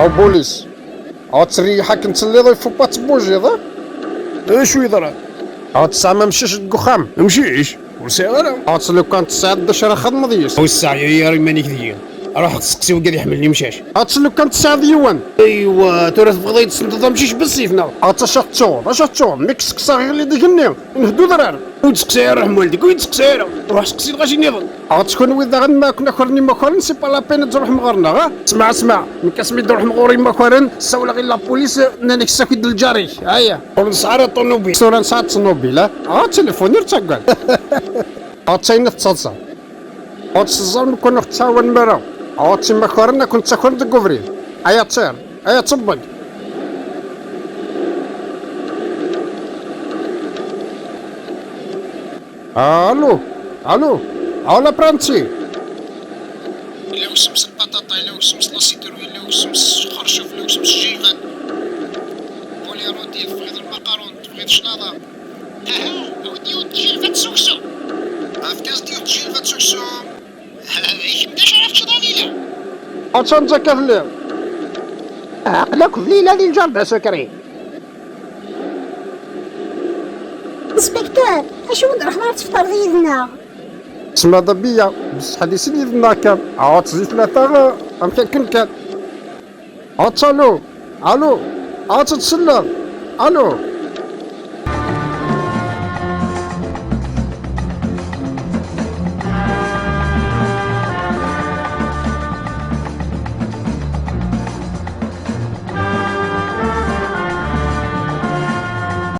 او بوليس او تريحك انت اللي ضيفو با تبوجي ضا اش يضرب؟ او تسعة ما مشيش الدخام ممشيش وسيارة او لو كانت تسعة داش راه خدمة ديس والساعة يا رماني كثير راح تسقسي وقاعد يحملني مشاش. او لو كانت تسعة ديوان ايوا ترى تبغي تسمط مشيش بالسيفنا او تشطور اشطور ميكس كسا اللي ديكني نهدو ضرار وتسقسي رحم والديك ويتسقسي روح سقسي غاشي نظن. او تكون وإذا غنما كنا خرني مكورن سي با لا بين تروح مغرنا غا اسمع من كاسمي تروح مغوري مكورن ساولا غير لا بوليس نانيك ساكيد الجاري هيا ونسعر الطوموبيل صورة نسعة الطوموبيل تليفوني رتقال او تاين تصلصا او تصلصا نكون نتساون مرا او تما كورنا كنت تاكل دكوفري هيا تسير هيا طبق الو الو لا برانتي إلا وسمس البطاطا إلا وسمس لاسيترو إلا وسمس خرشوف إلا وسمس الجيغان بولي روديف تبغيض المقارون تبغيض الشناضة ودي وتجيلفة سوكسو عفكاز ديو تجيلفة سوكسو عيش مداش عرفت شضانيلة تنجا كفلي عقلك في ليلة ديال الجرد سكري. انسبكتور اشو نروح نهار تفطر في يدنا. تسمى ضبية بصح هادي سيدي يدنا كان تزيد ثلاثة أمكن كان الو تتسلم الو